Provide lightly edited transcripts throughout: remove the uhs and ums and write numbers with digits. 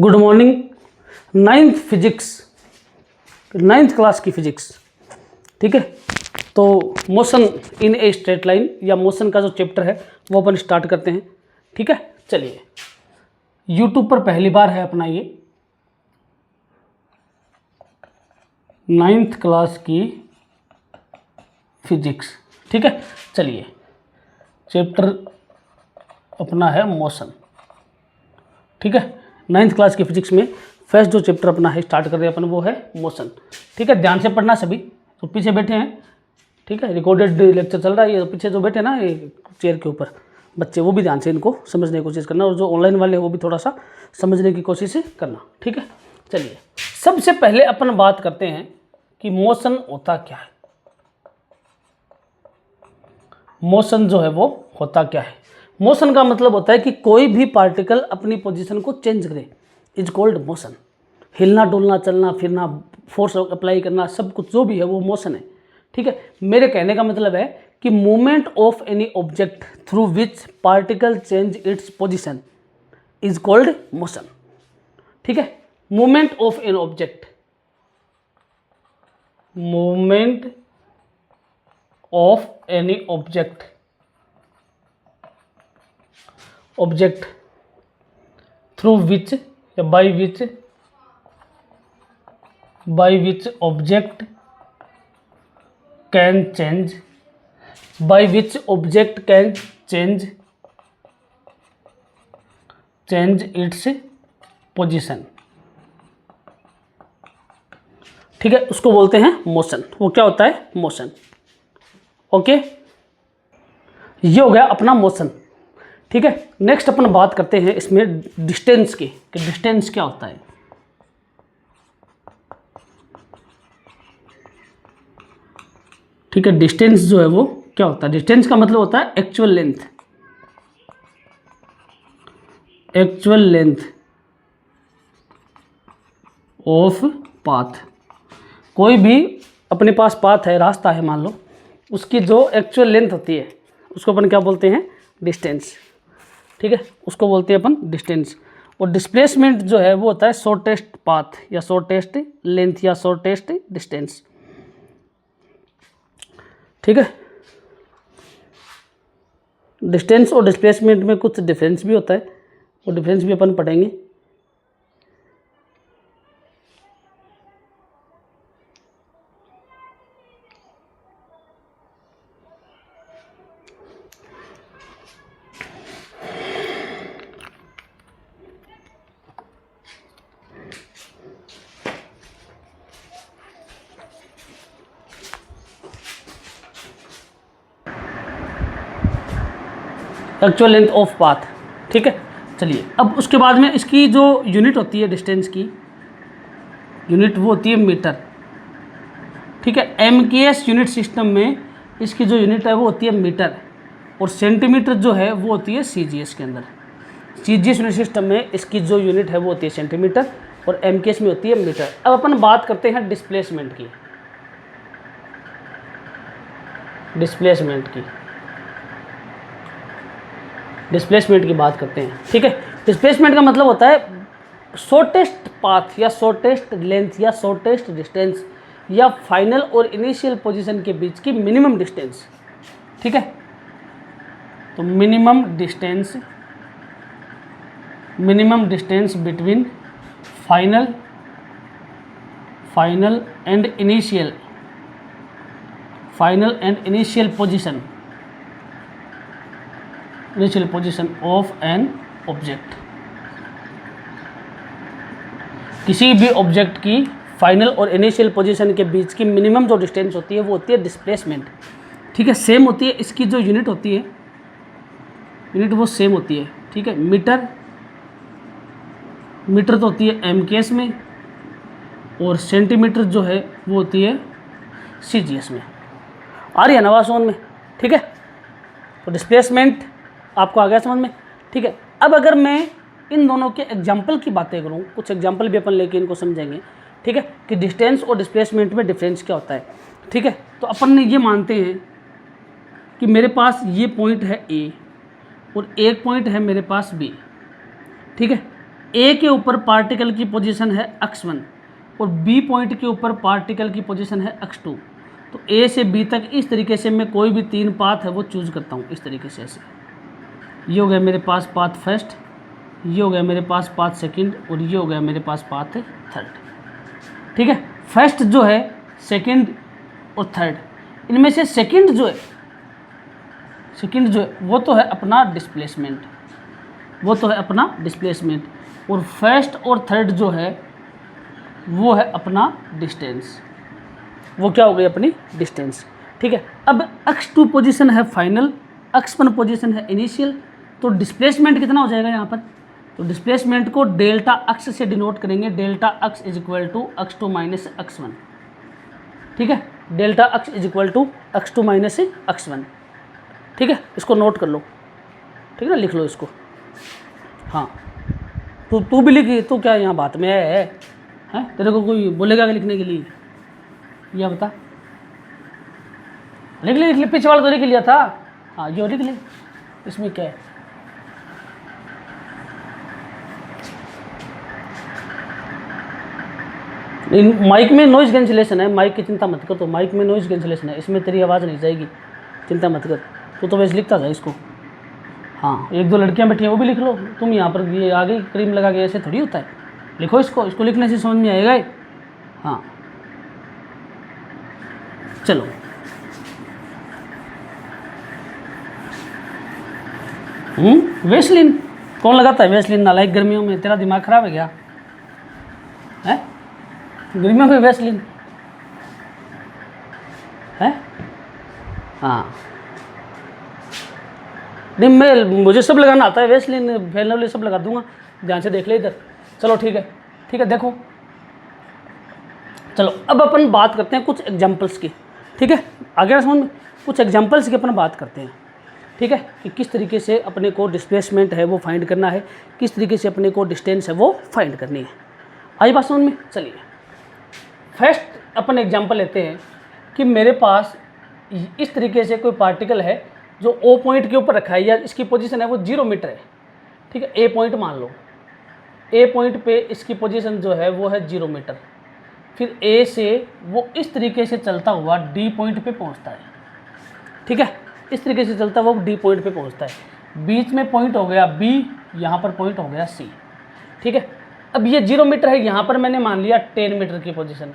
Good morning. Ninth class की physics, ठीक है। तो motion in a straight line या मोशन का जो चैप्टर है वो अपन स्टार्ट करते हैं, ठीक है। चलिए, यूट्यूब पर पहली बार है अपना ये नाइन्थ क्लास की फिजिक्स, ठीक है। चलिए, चैप्टर अपना है मोशन, ठीक है। नाइन्थ क्लास की फिजिक्स में फर्स्ट जो चैप्टर अपना है स्टार्ट कर रहे हैं अपन वो है मोशन, ठीक है। ध्यान से पढ़ना सभी, तो पीछे बैठे हैं, ठीक है। रिकॉर्डेड लेक्चर चल रहा है, ये पीछे जो बैठे ना ये चेयर के ऊपर बच्चे, वो भी ध्यान से इनको समझने की कोशिश करना, और जो ऑनलाइन वाले हैं वो भी थोड़ा सा समझने की कोशिश करना, ठीक है। चलिए, सबसे पहले अपन बात करते हैं कि मोशन होता क्या है। मोशन जो है वो होता क्या है। मोशन का मतलब होता है कि कोई भी पार्टिकल अपनी पोजीशन को चेंज करे, इज कॉल्ड मोशन। हिलना डुलना, चलना फिरना, फोर्स अप्लाई करना, सब कुछ जो भी है वो मोशन है, ठीक है। मेरे कहने का मतलब है कि movement of any object through which particle change its position is called motion, ठीक है। Movement of an object, movement of any object through which या by which object can change, by which object can change its position, ठीक है। उसको बोलते हैं motion. वो क्या होता है? Motion, okay. ये हो गया अपना मोशन, ठीक है। नेक्स्ट अपन बात करते हैं इसमें डिस्टेंस की, कि डिस्टेंस क्या होता है। ठीक है, डिस्टेंस जो है वो क्या होता है। डिस्टेंस का मतलब होता है एक्चुअल लेंथ ऑफ पाथ। कोई भी अपने पास पाथ है, रास्ता है मान लो, उसकी जो एक्चुअल लेंथ होती है उसको अपन क्या बोलते हैं? डिस्टेंस, ठीक है। उसको बोलते हैं अपन डिस्टेंस। और डिस्प्लेसमेंट जो है वो होता है शॉर्टेस्ट पाथ या शॉर्टेस्ट लेंथ या शॉर्टेस्ट डिस्टेंस, ठीक है। डिस्टेंस और डिस्प्लेसमेंट में कुछ डिफरेंस भी होता है, वो डिफरेंस भी अपन पढ़ेंगे। एक्चुअल लेंथ ऑफ पाथ, ठीक है। चलिए, अब उसके बाद में इसकी जो यूनिट होती है डिस्टेंस की यूनिट, वो होती है मीटर, ठीक है। एमकेएस यूनिट सिस्टम में इसकी जो यूनिट है वो होती है मीटर, और सेंटीमीटर जो है वो होती है सीजीएस के अंदर। सीजीएस यूनिट सिस्टम में इसकी जो यूनिट है वो होती है सेंटीमीटर, और एमकेएस में होती है मीटर। अब अपन बात करते हैं डिस्प्लेसमेंट की। डिस्प्लेसमेंट की बात करते हैं, ठीक है। डिस्प्लेसमेंट का मतलब होता है शॉर्टेस्ट पाथ या शॉर्टेस्ट लेंथ या शॉर्टेस्ट डिस्टेंस या फाइनल और इनिशियल पोजीशन के बीच की मिनिमम डिस्टेंस, ठीक है। तो minimum distance between final and initial position of an object. किसी भी ऑब्जेक्ट की फाइनल और इनिशियल पोजीशन के बीच की मिनिमम जो डिस्टेंस होती है वो होती है डिस्प्लेसमेंट, ठीक है। सेम होती है इसकी जो यूनिट होती है, यूनिट वो सेम होती है, ठीक है। मीटर तो होती है एमकेएस में, और सेंटीमीटर जो है वो होती है सीजीएस में। आ रही है ना बात समझ में, ठीक है। तो डिस्प्लेसमेंट आपको आ गया समझ में, ठीक है। अब अगर मैं इन दोनों के एग्जाम्पल की बातें करूँ, कुछ एग्जाम्पल भी अपन लेके इनको समझेंगे, ठीक है, कि डिस्टेंस और डिस्प्लेसमेंट में डिफरेंस क्या होता है, ठीक है। तो अपन ने ये मानते हैं कि मेरे पास ये पॉइंट है ए और एक पॉइंट है मेरे पास बी, ठीक है। ए के ऊपर पार्टिकल की पोजीशन है x1 और बी पॉइंट के ऊपर पार्टिकल की पोजीशन है x2, तो ए से बी तक इस तरीके से मैं कोई भी 3 पाथ है वो चूज करता हूँ इस तरीके से। ऐसे ये हो गया मेरे पास पाथ फर्स्ट, ये हो गया मेरे पास पाथ सेकंड और ये हो गया मेरे पास पाथ थर्ड। ठीक है, फर्स्ट जो है, सेकंड और थर्ड, इनमें से सेकंड जो है वो तो है अपना डिस्प्लेसमेंट, और फर्स्ट और थर्ड जो है वो है अपना डिस्टेंस, वो क्या हो गई अपनी डिस्टेंस। ठीक है, अब x2 पोजीशन है फाइनल, x1 पोजीशन है इनिशियल, तो डिस्प्लेसमेंट कितना हो जाएगा यहाँ पर, तो डिस्प्लेसमेंट को डेल्टा x से डिनोट करेंगे, delta x is equal to x2 minus x1। ठीक है, delta x is equal to x2 minus x1। ठीक है, इसको नोट कर लो, ठीक है ना, लिख लो इसको। हाँ, तू भी लिखी, तू क्या यहाँ बात में है? तेरे को कोई बोलेगा कि लिखने के लिए? यह बता, लिख ले, पीछे वाला तो लिख लिया था। हाँ, यो लिख ले, इसमें क्या है? माइक में नॉइज़ कैंसिलेशन है, माइक की चिंता मत कर, तो माइक में नॉइज़ कैंसिलेशन है, इसमें तेरी आवाज़ नहीं जाएगी, चिंता मत कर। तो वैसे लिखता था इसको। हाँ, 1-2 लड़कियां बैठी हैं वो भी लिख लो, तुम यहाँ पर ये आगे क्रीम लगा के, ऐसे थोड़ी होता है। लिखो इसको लिखने से समझ में आएगा। हाँ चलो, वेसलिन कौन लगाता है? वेसलिन नालायक, गर्मियों में तेरा दिमाग खराब है क्या? है गर्मियों में वेसलिन है? हाँ, नहीं मैं, मुझे सब लगाना आता है, वेसलिन फेलने सब लगा दूंगा, ध्यान से देख ले इधर। चलो ठीक है, देखो चलो अब अपन बात करते हैं कुछ एग्जांपल्स की। ठीक है, आगे समझ में, कुछ एग्जांपल्स की अपन बात करते हैं। ठीक है, कि किस तरीके से अपने को डिस्प्लेसमेंट है वो फाइंड करना है, किस तरीके से अपने को डिस्टेंस है वो फाइंड करनी है। आई बात समझ में? चलिए फर्स्ट अपन एग्जांपल लेते हैं कि मेरे पास इस तरीके से कोई पार्टिकल है जो ओ पॉइंट के ऊपर रखा है, या इसकी पोजीशन है वो 0 मीटर है। ठीक है, ए पॉइंट मान लो, ए पॉइंट पे इसकी पोजीशन जो है वो है 0 मीटर। फिर ए से वो इस तरीके से चलता हुआ डी पॉइंट पे पहुंचता है। ठीक है, इस तरीके से चलता हुआ वो डी पॉइंट पे पहुंचता है, बीच में पॉइंट हो गया बी, यहाँ पर पॉइंट हो गया सी। ठीक है, अब ये 0 मीटर है, यहाँ पर मैंने मान लिया 10 मीटर की पोजीशन,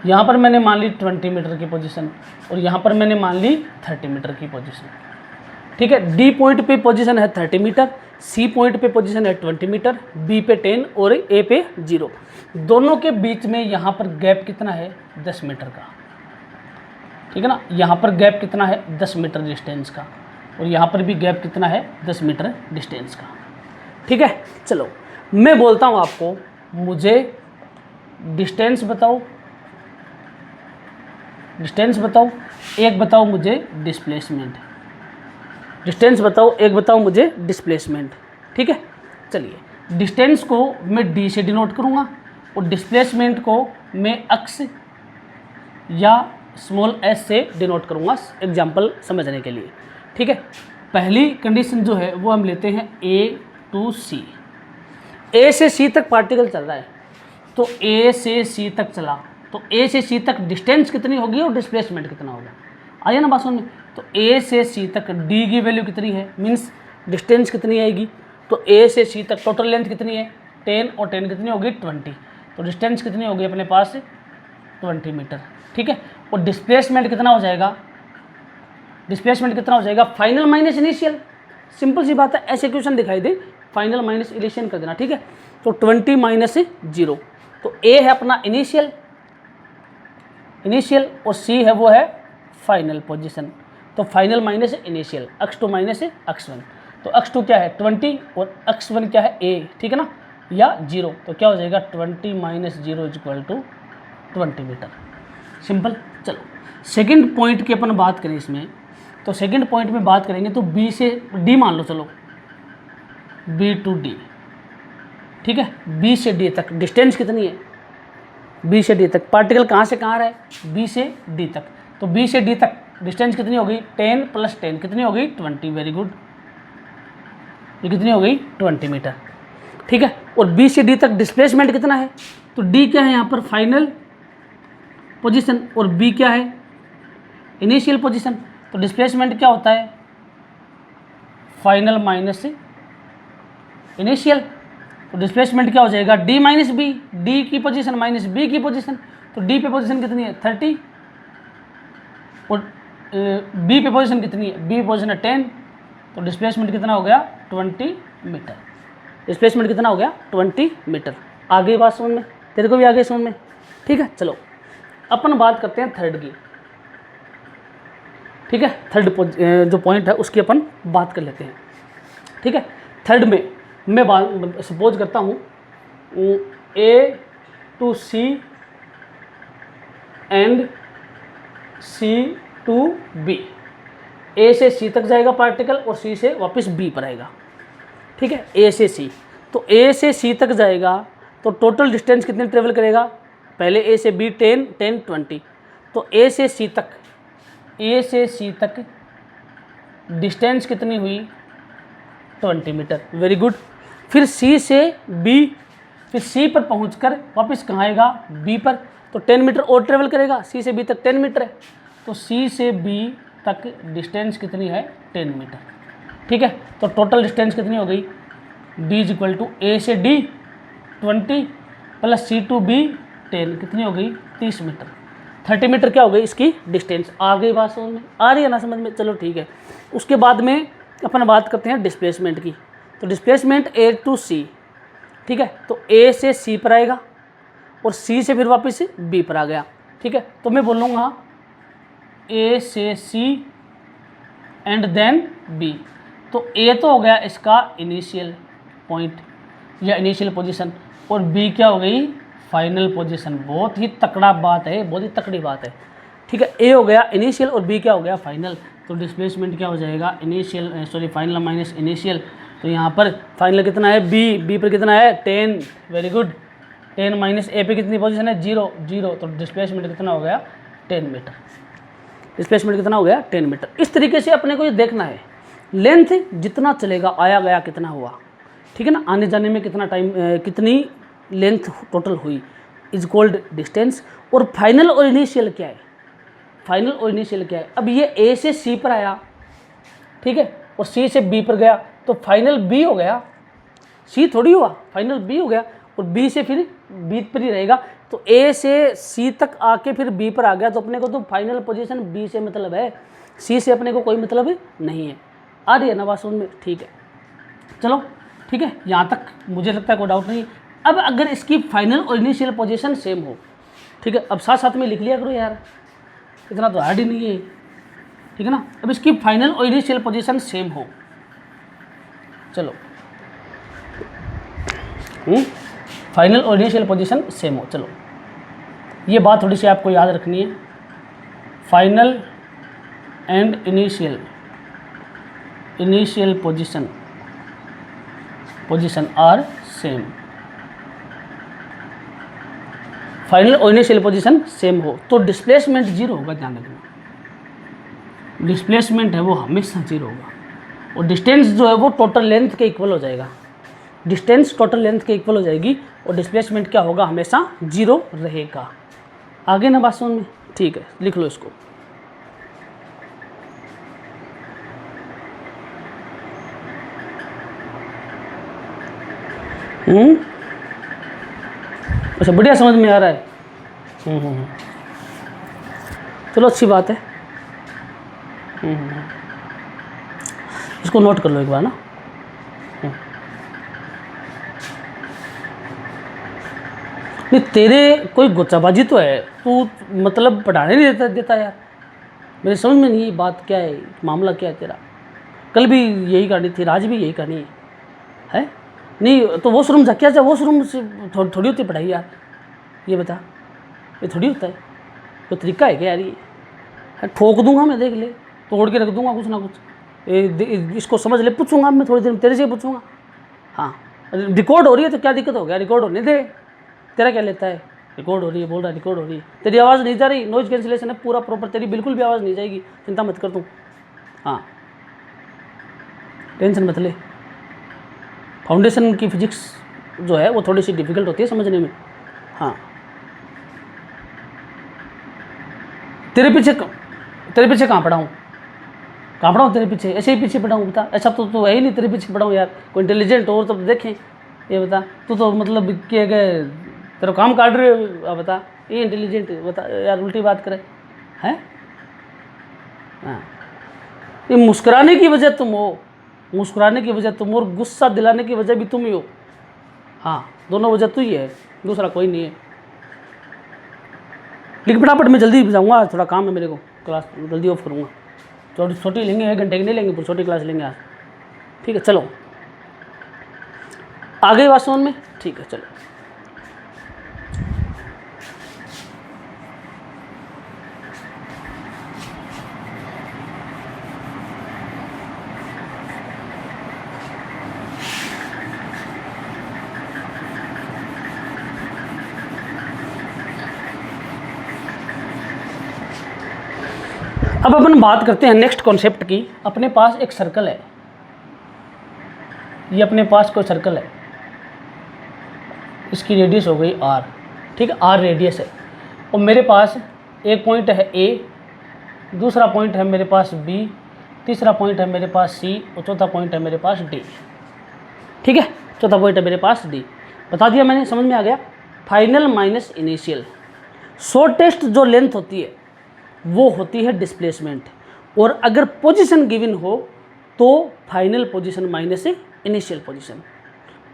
यहाँ पर मैंने मान ली 20 मीटर की पोजीशन, और यहाँ पर मैंने मान ली 30 मीटर की पोजीशन। ठीक है, डी पॉइंट पे पोजीशन है 30 मीटर, सी पॉइंट पे पोजीशन है 20 मीटर, बी पे 10 और ए पे 0। दोनों के बीच में यहाँ पर गैप कितना है? 10 मीटर का। ठीक है ना, यहाँ पर गैप कितना है? 10 मीटर डिस्टेंस का, और यहाँ पर भी गैप कितना है? 10 मीटर डिस्टेंस का। ठीक है, चलो मैं बोलता हूँ आपको, मुझे डिस्टेंस बताओ, एक बताओ मुझे डिस्प्लेसमेंट, डिस्टेंस बताओ, एक बताओ मुझे डिस्प्लेसमेंट। ठीक है, चलिए डिस्टेंस को मैं डी से डिनोट करूँगा और डिस्प्लेसमेंट को मैं एक्स या स्मॉल एस से डिनोट करूँगा एग्जाम्पल समझने के लिए। ठीक है, पहली कंडीशन जो है वो हम लेते हैं ए टू सी। ए से सी तक पार्टिकल चल रहा है, तो ए से सी तक चला, तो ए से सी तक डिस्टेंस कितनी होगी और डिस्प्लेसमेंट कितना होगा? आइए ना बात समझ में। तो ए से सी तक डी की वैल्यू कितनी है, मीन्स डिस्टेंस कितनी आएगी? तो ए से सी तक टोटल लेंथ कितनी है? 10 और 10 कितनी होगी? 20। तो डिस्टेंस कितनी होगी अपने पास? 20 मीटर। ठीक है, और डिस्प्लेसमेंट कितना हो जाएगा? Final minus initial. सिंपल सी बात है, ऐसे क्वेश्चन दिखाई दे, फाइनल माइनस इनिशियल कर देना। ठीक है, तो 20 माइनस 0, तो ए है अपना इनिशियल और सी है वो है फाइनल पोजीशन। तो final minus initial, x2 minus x1, तो x2 क्या है? 20 और x1 क्या है? a। ठीक है ना, या 0, तो क्या हो जाएगा? 20 minus 0 is equal to 20 meter. Simple. चलो सेकंड पॉइंट की अपन बात करें इसमें, तो सेकंड पॉइंट में बात करेंगे तो b से d मान लो, चलो b टू d। ठीक है, b से d तक डिस्टेंस कितनी है? b से d तक पार्टिकल कहाँ से कहाँ रहा है? b से d तक, तो b से d तक डिस्टेंस कितनी होगी? 10 + 10 कितनी होगी? 20। Very good. ये कितनी हो गई 20 मीटर, ठीक है। और बी से डी तक डिस्प्लेसमेंट कितना है, तो डी क्या है यहाँ पर फाइनल पोजीशन और बी क्या है इनिशियल पोजीशन। तो डिस्प्लेसमेंट क्या होता है फाइनल माइनस इनिशियल। तो डिस्प्लेसमेंट क्या हो जाएगा डी माइनस बी, डी की पोजीशन माइनस बी की पोजीशन। तो डी पे पोजीशन कितनी है 30 और बी पे पोजीशन कितनी है, बी पोजीशन है 10। तो डिस्प्लेसमेंट कितना हो गया 20 मीटर। डिस्प्लेसमेंट कितना हो गया 20 मीटर। आगे बात समझ में, तेरे को भी आगे समझ में, ठीक है। चलो अपन बात करते हैं थर्ड की, ठीक है। थर्ड जो पॉइंट है उसकी अपन बात कर लेते हैं, ठीक है। थर्ड में मैं बात सपोज करता हूँ A to C and C to B. A से सी तक जाएगा पार्टिकल और सी से वापस बी पर आएगा, ठीक है। ए से सी, तो ए से सी तक जाएगा तो टोटल डिस्टेंस कितनी ट्रेवल करेगा, पहले ए से बी 10 10 20। तो ए से सी तक डिस्टेंस कितनी हुई 20 मीटर, वेरी गुड। फिर सी से बी, फिर सी पर पहुंचकर वापस कहाँ आएगा बी पर, तो 10 मीटर और ट्रेवल करेगा। सी से बी तक 10 मीटर है, तो सी से बी तक डिस्टेंस कितनी है 10 मीटर, ठीक है। तो टोटल डिस्टेंस कितनी हो गई D is equal to A से D 20 plus C to B 10, कितनी हो गई 30 मीटर। 30 मीटर क्या हो गई इसकी डिस्टेंस। आ गई बात समझ में, आ रही है ना समझ में, चलो ठीक है। उसके बाद में अपन बात करते हैं डिस्प्लेसमेंट की। तो डिस्प्लेसमेंट ए टू सी, ठीक है। तो ए से सी पर आएगा और सी से फिर वापस बी पर आ गया, ठीक है। तो मैं बोलूँगा ए से सी एंड देन बी। तो ए तो हो गया इसका इनिशियल पॉइंट या इनिशियल पोजीशन और बी क्या हो गई फाइनल पोजीशन। बहुत ही तकड़ा बात है, बहुत ही तकड़ी बात है, ठीक है। ए हो गया इनिशियल और बी क्या हो गया फाइनल। तो डिस्प्लेसमेंट क्या हो जाएगा इनिशियल फाइनल माइनस इनिशियल। तो यहाँ पर फाइनल कितना है बी पर कितना है 10, वेरी गुड। 10 माइनस ए पे कितनी पोजीशन है 0। तो डिस्प्लेसमेंट कितना हो गया 10 मीटर। डिस्प्लेसमेंट कितना हो गया 10 मीटर। इस तरीके से अपने को ये देखना है लेंथ जितना चलेगा आया गया कितना हुआ, ठीक है ना। आने जाने में कितना टाइम कितनी लेंथ टोटल हुई इज कॉल्ड डिस्टेंस। और फाइनल और इनिशियल क्या है, फाइनल और इनिशियल क्या है। अब ये ए से सी पर आया, ठीक है, और सी से बी पर गया तो फाइनल बी हो गया, सी थोड़ी हुआ, फाइनल बी हो गया। और बी से फिर बी पर ही रहेगा। तो ए से सी तक आके फिर बी पर आ गया तो अपने को तो फाइनल पोजीशन बी से मतलब है, सी से अपने को कोई मतलब नहीं है। आ रही है ना बात समझ में, ठीक है। चलो ठीक है, यहाँ तक मुझे लगता है कोई डाउट नहीं। अब अगर इसकी फाइनल और इनिशियल पोजीशन सेम हो, ठीक है, अब साथ साथ में लिख लिया करो यार, इतना तो हार्ड ही नहीं है, ठीक है ना। अब इसकी फाइनल और इनिशियल पोजीशन सेम हो, चलो फाइनल और इनिशियल पोजीशन सेम हो, चलो ये बात थोड़ी सी आपको याद रखनी है। Final and initial position are same. Final और इनिशियल पोजीशन सेम हो तो डिस्प्लेसमेंट 0 होगा, ध्यान रखना। डिस्प्लेसमेंट है वो हमेशा 0 होगा और डिस्टेंस जो है वो टोटल लेंथ के इक्वल हो जाएगा। डिस्टेंस टोटल लेंथ के इक्वल हो जाएगी और डिस्प्लेसमेंट क्या होगा हमेशा 0 रहेगा। आगे ना बात समझ में, ठीक है, लिख लो इसको। अच्छा बढ़िया समझ में आ रहा है। चलो अच्छी बात है। इसको नोट कर लो एक बार ना। नहीं तेरे कोई गुच्चाबाजी तो है, तू मतलब पढ़ाने नहीं देता यार। मेरे समझ में नहीं बात क्या है, मामला क्या है तेरा। कल भी यही कहानी थी, आज भी यही कहानी है नहीं तो वॉशरूम जा, क्या वॉशरूम से थोड़ी होती पढ़ाई यार, ये बता, ये थोड़ी होता है, तो तरीका है क्या यार। ये ठोक दूंगा मैं, देख ले, तोड़ के रख दूंगा कुछ ना कुछ। इसको समझ ले, पूछूंगा मैं थोड़ी देर में तेरे से पूछूंगा। हाँ रिकॉर्ड हो रही है तो क्या दिक्कत हो गया, रिकॉर्ड होने दे, तेरा क्या लेता है। रिकॉर्ड हो रही है, बोल रहा है रिकॉर्ड हो रही है, तेरी आवाज़ नहीं जा रही, नॉइज कैंसिलेशन है पूरा प्रॉपर, तेरी बिल्कुल भी आवाज़ नहीं जाएगी, चिंता मत कर तू। हाँ टेंशन मत ले, फाउंडेशन की फिजिक्स जो है वो थोड़ी सी डिफिकल्ट होती है समझने में। हाँ, तेरे पीछे कहाँ पड़ा हूँ, कहाँ पड़ा हूँ तेरे पीछे, ऐसे ही पीछे पड़ा हूँ बता। ऐसा तो तू है ही नहीं, तेरे पीछे पड़ा हूँ यार, कोई इंटेलिजेंट और तब देखें। ये बता, तू तो मतलब कि तेरा काम काट रहे हो, बता ये इंटेलिजेंट बता यार, उल्टी बात करे हैं। हाँ, ये मुस्कुराने की वजह तुम हो, मुस्कुराने की वजह तुम, और गुस्सा दिलाने की वजह भी तुम ही हो। हाँ, दोनों वजह तू ही है, दूसरा कोई नहीं है। लेकिन फटाफट मैं जल्दी जाऊँगा, थोड़ा काम है मेरे को, क्लास जल्दी ऑफ करूँगा। छोटी लेंगे, 1 घंटे की नहीं लेंगे, पूरी छोटी क्लास लेंगे आज। ठीक है, चलो आ गई बात समझ में। ठीक है, चलो अब अपन बात करते हैं नेक्स्ट कॉन्सेप्ट की। अपने पास एक सर्कल है, ये अपने पास कोई सर्कल है, इसकी रेडियस हो गई r, ठीक है, r रेडियस है, और मेरे पास एक पॉइंट है a, दूसरा पॉइंट है मेरे पास b, तीसरा पॉइंट है मेरे पास c, और चौथा पॉइंट है मेरे पास d। ठीक है, चौथा पॉइंट है मेरे पास d। बता दिया मैंने, समझ में आ गया। फाइनल माइनस इनिशियल, शॉर्टेस्ट जो लेंथ होती है वो होती है डिस्प्लेसमेंट, और अगर पोजीशन गिवन हो तो final position minus initial position.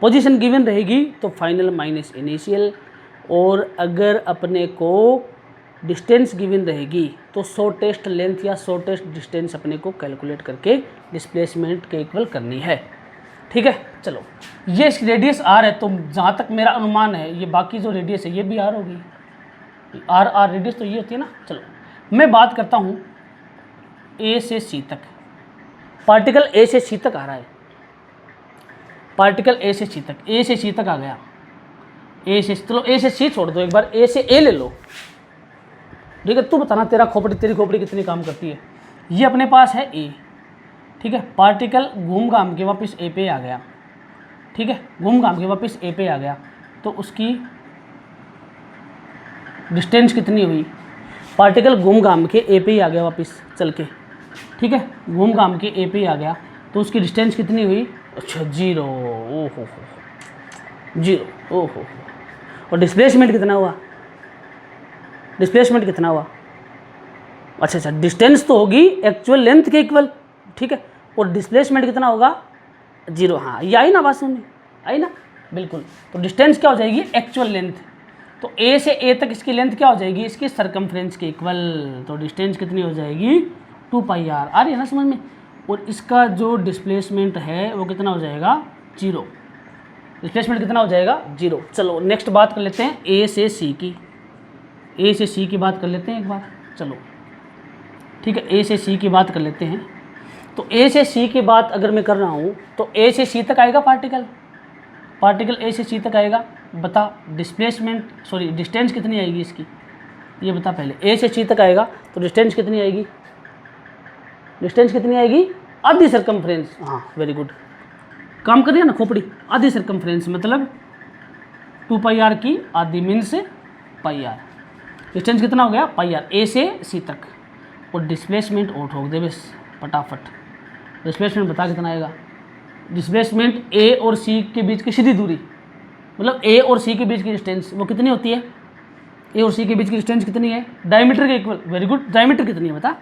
Position given रहेगी तो फाइनल माइनस इनिशियल, और अगर अपने को डिस्टेंस गिवन रहेगी तो शॉर्टेस्ट लेंथ या शॉर्टेस्ट डिस्टेंस अपने को कैलकुलेट करके डिस्प्लेसमेंट के इक्वल करनी है। ठीक है, चलो ये इसकी रेडियस r है, तो जहाँ तक मेरा अनुमान है ये बाकी जो रेडियस है ये भी r होगी, r रेडियस तो ये होती है ना। चलो मैं बात करता हूँ a से c तक, पार्टिकल a से c तक आ रहा है, पार्टिकल a से c तक, a से c तक आ गया, a से, चलो a से c छोड़ दो, एक बार a से a ले लो। ठीक है, तू बताना तेरी खोपड़ी कितनी काम करती है। ये अपने पास है a, ठीक है, पार्टिकल घूम घाम के वापस a पे आ गया, ठीक है, घूम घाम के वापस a पे आ गया, तो उसकी डिस्टेंस कितनी हुई। पार्टिकल घूम घाम के ए पे ही आ गया वापस चल के, ठीक है, घूम घाम के ए पे ही आ गया, तो उसकी डिस्टेंस कितनी हुई। अच्छा 0, ओहो 0, ओहो। और डिस्प्लेसमेंट कितना हुआ, डिस्प्लेसमेंट कितना हुआ। अच्छा, डिस्टेंस तो होगी एक्चुअल लेंथ के इक्वल, ठीक है, और डिस्प्लेसमेंट कितना होगा 0। हाँ, ये आई ना बात सुनने, आई ना, बिल्कुल। तो डिस्टेंस क्या हो जाएगी, एक्चुअल लेंथ, तो A से A तक इसकी लेंथ क्या हो जाएगी, इसकी सरकमफ्रेंस के इक्वल, तो डिस्टेंस कितनी हो जाएगी 2πr। आ रही है ना समझ में। और इसका जो डिस्प्लेसमेंट है वो कितना हो जाएगा 0, डिस्प्लेसमेंट कितना हो जाएगा 0। चलो नेक्स्ट बात कर लेते हैं A से C की, A से C की बात कर लेते हैं एक बार, चलो ठीक है, A से C की बात कर लेते हैं। तो A से C की बात अगर मैं कर रहा हूँ तो A से C तक आएगा पार्टिकल A से C तक आएगा। बता डिस्टेंस कितनी आएगी इसकी, ये बता पहले। A से C तक आएगा तो डिस्टेंस कितनी आएगी, डिस्टेंस कितनी आएगी, आधी सरकमफ्रेंस। हाँ वेरी गुड, काम कर रही है ना खोपड़ी। आधी सरकमफ्रेंस मतलब 2πr की आधी मीन्स πr। डिस्टेंस कितना हो गया πr, A से C तक। और डिस्प्लेसमेंट और ठोक दे बस फटाफट, डिस्प्लेसमेंट बता कितना आएगा। डिस्प्लेसमेंट A और C के बीच की सीधी दूरी, मतलब A और C के बीच की डिस्टेंस वो कितनी होती है, A और C के बीच की डिस्टेंस कितनी है, डायमीटर के इक्वल। वेरी गुड, डायमीटर कितनी है बता,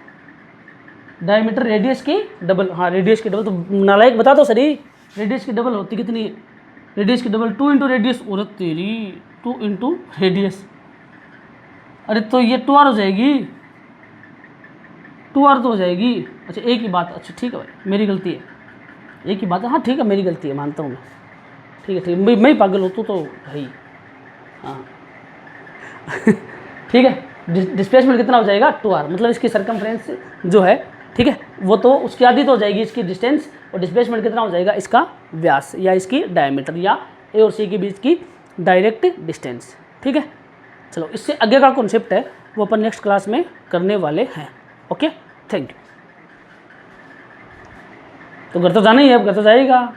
डायमीटर रेडियस की डबल। हाँ रेडियस की डबल, तो नालायक बता दो सरी, रेडियस की डबल होती कितनी है, रेडियस की डबल 2 इंटू रेडियस। और तेरी 2 इंटू रेडियस, अरे तो ये 2r हो जाएगी, 2r तो हो जाएगी। अच्छा एक ही बात, अच्छा ठीक है भाई मेरी गलती है, एक ही बात है, हाँ ठीक है मेरी गलती है, मानता हूँ मैं, ठीक है मैं ही पागल हूँ, तू तो भाई। हाँ ठीक है, डिस्प्लेसमेंट कितना हो जाएगा 2r, मतलब इसकी सरकमफ्रेंस जो है, ठीक है, वो तो उसकी आधी तो हो जाएगी इसकी डिस्टेंस, और डिस्प्लेसमेंट कितना हो जाएगा इसका व्यास या इसकी डायमीटर या A और C के बीच की डायरेक्ट डिस्टेंस। ठीक है, चलो इससे आगे का कॉन्सेप्ट है वो अपन नेक्स्ट क्लास में करने वाले हैं। Okay, thank you. तो घर तो जाना ही है, अब घर तो जाएगा।